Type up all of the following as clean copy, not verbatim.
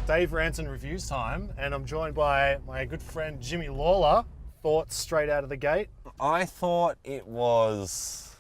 Dave Rants and Reviews time, and I'm joined by my good friend Jimmy Lawler. Thoughts straight out of the gate? I thought it was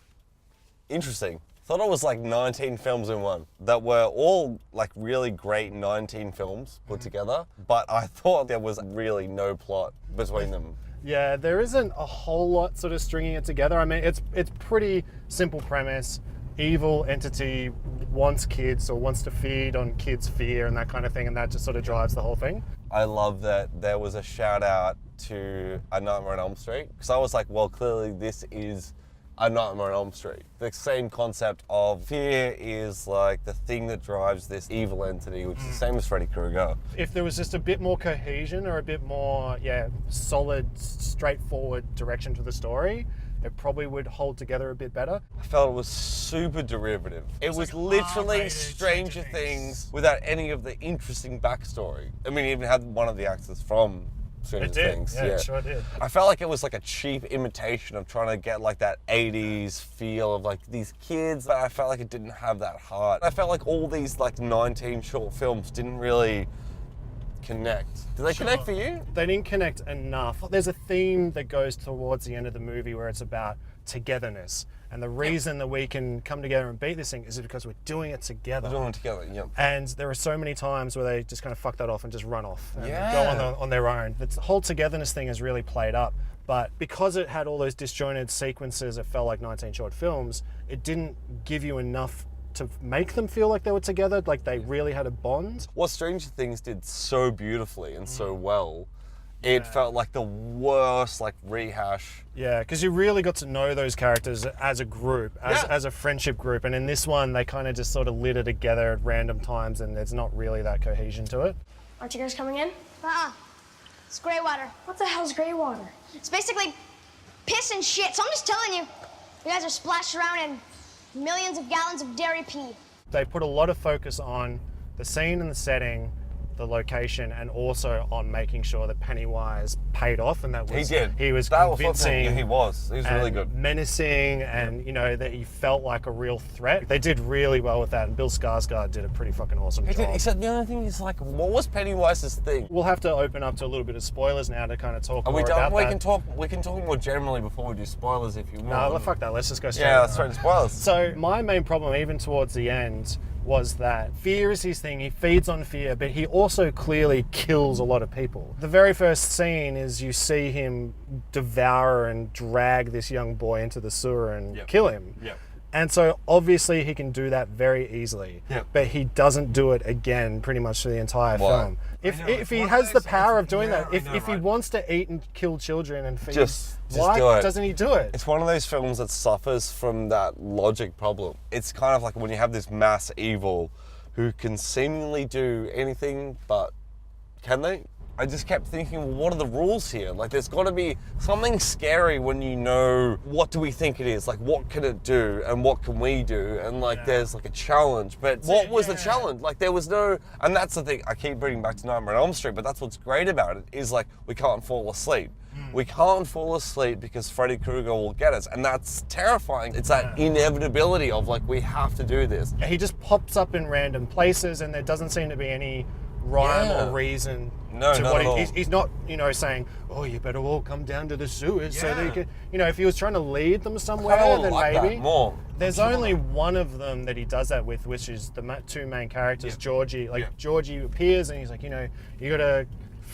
interesting. Thought it was like 19 films in one that were all like really great 19 films put together, but I thought there was really no plot between them. Yeah, there isn't a whole lot sort of stringing it together. I mean, it's pretty simple premise. Evil entity wants kids or wants to feed on kids' fear and that kind of thing, and that just sort of drives the whole thing. I love that there was a shout out to A Nightmare on Elm Street, because I was like, well, clearly this is A Nightmare on Elm Street. The same concept of fear is like the thing that drives this evil entity, which is the same as Freddy Krueger. If there was just a bit more cohesion or a bit more, solid, straightforward direction to the story, it probably would hold together a bit better. I felt it was super derivative. It was literally Stranger Things without any of the interesting backstory. I mean, it even had one of the actors from Stranger Things. Yeah, it sure did. I felt like it was like a cheap imitation of trying to get like that 80s feel of like these kids, but I felt like it didn't have that heart. I felt like all these like 19 short films didn't really connect. Did they connect for you? They didn't connect enough. There's a theme that goes towards the end of the movie where it's about togetherness. And the reason that we can come together and beat this thing is because we're doing it together. We're doing it together, yep. And there are so many times where they just kind of fuck that off and just run off and go on their own. The whole togetherness thing is really played up. But because it had all those disjointed sequences, it felt like 19 short films, it didn't give you enough to make them feel like they were together, like they really had a bond. What Stranger Things did so beautifully and so well, it felt like the worst like rehash. Yeah, because you really got to know those characters as a group, as a friendship group, and in this one they kind of just sort of litter together at random times and there's not really that cohesion to it. Aren't you guys coming in? It's gray water. What the hell's gray water? It's basically piss and shit, so I'm just telling you. You guys are splashed around in millions of gallons of dairy pee. They put a lot of focus on the scene and the setting, the location, and also on making sure that Pennywise paid off, and that was he was convincing. He was really good, menacing, and you know that he felt like a real threat. They did really well with that, and Bill Skarsgård did a pretty fucking awesome job. He said the only thing is like, what was Pennywise's thing? We'll have to open up to a little bit of spoilers now to kind of talk more about that. We can talk more generally before we do spoilers if you want. No, well, fuck that. Let's just go straight. Yeah, let's straight to spoilers. So my main problem, even towards the end, was that fear is his thing. He feeds on fear, but he also clearly kills a lot of people. The very first scene is you see him devour and drag this young boy into the sewer and kill him. Yep. And so obviously he can do that very easily, but he doesn't do it again pretty much for the entire film. If he has the power of doing that, if he wants to eat and kill children and feed, why doesn't he do it? It's one of those films that suffers from that logic problem. It's kind of like when you have this mass evil who can seemingly do anything, but can they? I just kept thinking, well, what are the rules here? Like, there's got to be something scary when you know, what do we think it is? Like, what can it do? And what can we do? And, like, there's, like, a challenge. But what was the challenge? Like, there was no... And that's the thing. I keep bringing back to Nightmare on Elm Street, but that's what's great about it, is, like, we can't fall asleep. We can't fall asleep because Freddy Krueger will get us. And that's terrifying. It's that inevitability of, like, we have to do this. He just pops up in random places, and there doesn't seem to be any rhyme or reason to what he's not, saying, oh, you better all come down to the sewers so they can, if he was trying to lead them somewhere, then like maybe. That more. There's only one of them that he does that with, which is the two main characters, Georgie. Georgie appears and he's like,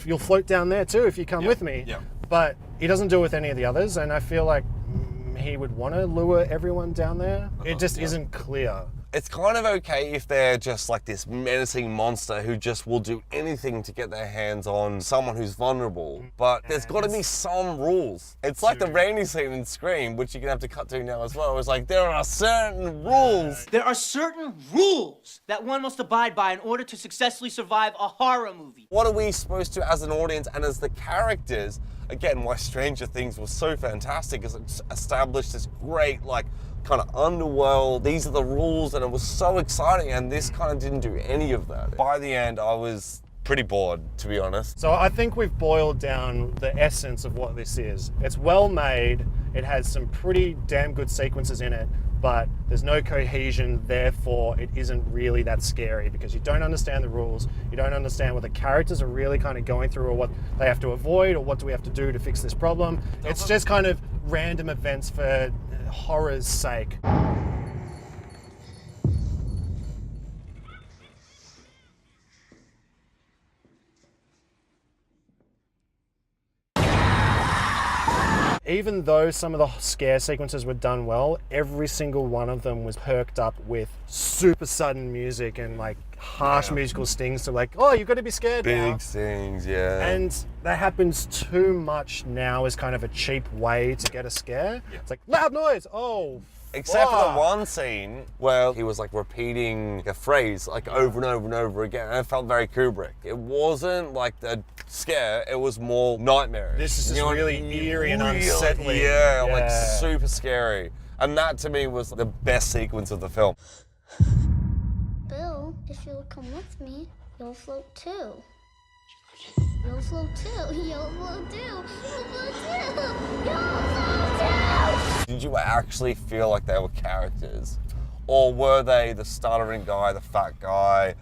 you'll float down there too if you come with me. But he doesn't do it with any of the others, and I feel like he would want to lure everyone down there. It just isn't clear. It's kind of okay if they're just like this menacing monster who just will do anything to get their hands on someone who's vulnerable. But there's got to be some rules. It's like the rainy scene in Scream, which you're going to have to cut to now as well. It's like, there are certain rules. There are certain rules that one must abide by in order to successfully survive a horror movie. What are we supposed to, as an audience and as the characters, again, why Stranger Things was so fantastic is it established this great, like, kind of underworld. These are the rules, and it was so exciting, and this kind of didn't do any of that. By the end, I was pretty bored, to be honest. So I think we've boiled down the essence of what this is. It's well made, it has some pretty damn good sequences in it, but there's no cohesion, therefore it isn't really that scary because you don't understand the rules, you don't understand what the characters are really kind of going through or what they have to avoid or what do we have to do to fix this problem. It's just kind of random events for horror's sake. Even though some of the scare sequences were done well, every single one of them was perked up with super sudden music and like harsh musical stings to like, oh, you've got to be scared now. Big stings, yeah. And that happens too much now as kind of a cheap way to get a scare. Yeah. It's like, loud noise, oh, except for the one scene where he was like repeating a phrase like over and over and over again. And it felt very Kubrick. It wasn't like a scare, it was more nightmarish. This is just really eerie and unsettling. Yeah, like super scary. And that to me was the best sequence of the film. Bill, if you'll come with me, you'll float too. You'll float too. You'll float too. You'll float too. You'll float too. Did you actually feel like they were characters? Or were they the stuttering guy, the fat guy,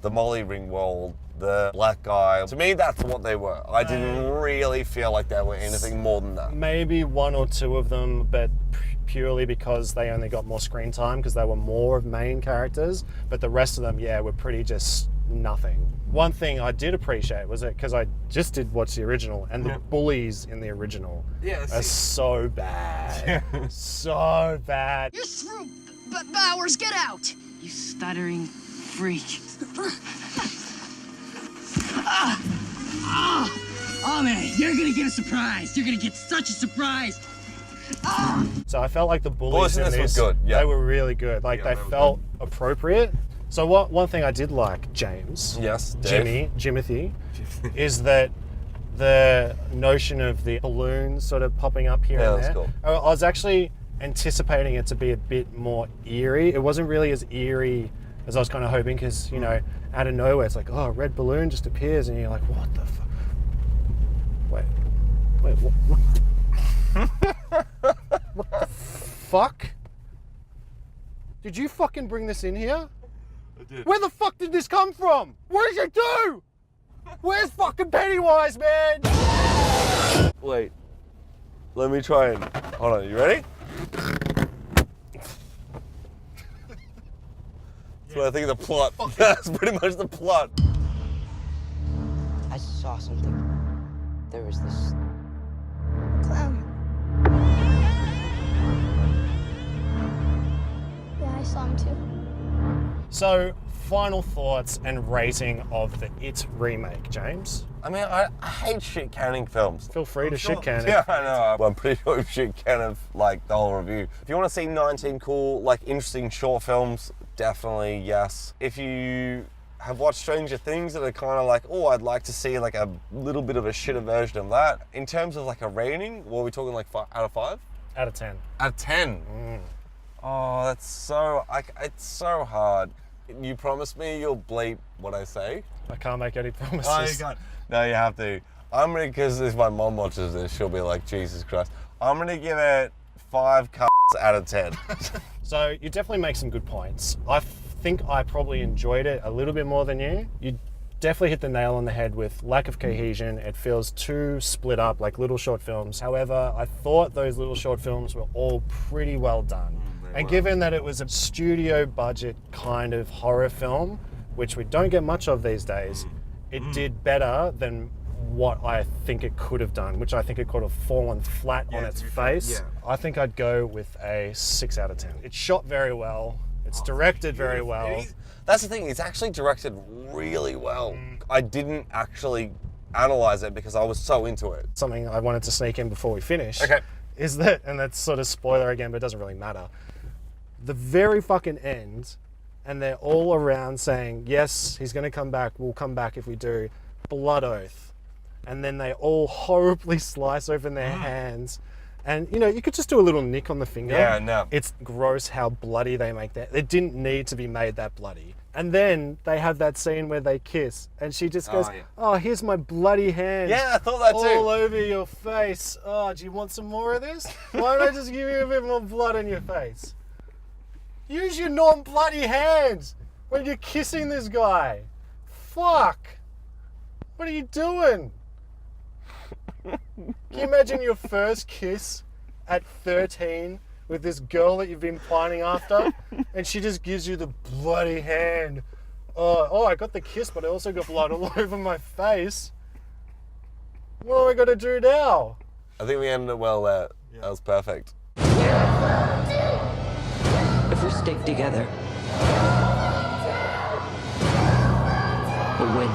the Molly Ringwald, the black guy? To me, that's what they were. I didn't really feel like they were anything more than that. Maybe one or two of them, but purely because they only got more screen time because they were more of main characters. But the rest of them, yeah, were pretty just nothing. One thing I did appreciate was that because I just did watch the original and the bullies in the original are so bad. So bad. You're through, Bowers, get out! You stuttering freak. Oh man, you're gonna get a surprise. You're gonna get such a surprise. So I felt like the bullies in this was good. Yeah. They were really good. Like they felt appropriate. So one thing I did like, James, Jimothy, is that the notion of the balloons sort of popping up here and there. Cool. I was actually anticipating it to be a bit more eerie. It wasn't really as eerie as I was kind of hoping because, you know, out of nowhere, it's like, oh, a red balloon just appears and you're like, what the fuck? Wait, what the fuck? Did you fucking bring this in here? I did. Where the fuck did this come from? What did you do? Where's fucking Pennywise, man? Wait, let me try and, hold on, you ready? That's what I think of the plot. That's pretty much the plot. I saw something. There was this Clown. Yeah, I saw him too. So, final thoughts and rating of the It remake, James? I mean, I hate shit canning films. Feel free to shit can it. Yeah, I know. I'm pretty sure shit can of like the whole review. If you want to see 19 cool, like interesting short films, definitely yes. If you have watched Stranger Things that are kind of like, oh, I'd like to see like a little bit of a shitter version of that. In terms of like a rating, what are we talking like out of 5? Out of 10. Out of 10? Oh, that's so, it's so hard. You promise me you'll bleep what I say? I can't make any promises. Oh, you can't. No, you have to. I'm gonna, because if my mom watches this, she'll be like, Jesus Christ. I'm gonna give it 5 cuts out of 10. So you definitely make some good points. I think I probably enjoyed it a little bit more than you. You definitely hit the nail on the head with lack of cohesion. It feels too split up, like little short films. However, I thought those little short films were all pretty well done. And given that it was a studio budget kind of horror film, which we don't get much of these days, it did better than what I think it could have done, which I think it could have fallen flat on its face. I think I'd go with a 6 out of 10. It's shot very well. It's directed very well. That's the thing, it's actually directed really well. I didn't actually analyze it because I was so into it. Something I wanted to sneak in before we finish is that, and that's sort of spoiler again, but it doesn't really matter. The very fucking end, and they're all around saying, yes, he's going to come back, we'll come back if we do, blood oath. And then they all horribly slice open their hands. And, you know, you could just do a little nick on the finger. Yeah, no. It's gross how bloody they make that. It didn't need to be made that bloody. And then they have that scene where they kiss, and she just goes, oh, here's my bloody hand. Yeah, I thought that too. All over your face. Oh, do you want some more of this? Why don't I just give you a bit more blood on your face? Use your non-bloody hands when you're kissing this guy. Fuck. What are you doing? Can you imagine your first kiss at 13 with this girl that you've been pining after, and she just gives you the bloody hand? Oh, I got the kiss, but I also got blood all over my face. What am I gonna do now? I think we ended it well there. Yeah. That was perfect. If we stick together, we'll win.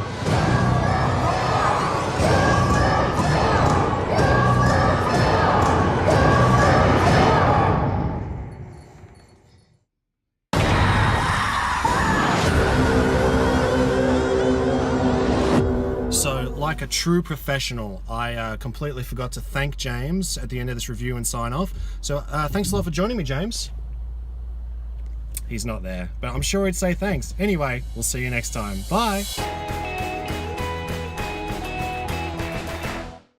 So, like a true professional, I completely forgot to thank James at the end of this review and sign off. So, thanks a lot for joining me, James. He's not there, but I'm sure he'd say thanks. Anyway, we'll see you next time. Bye.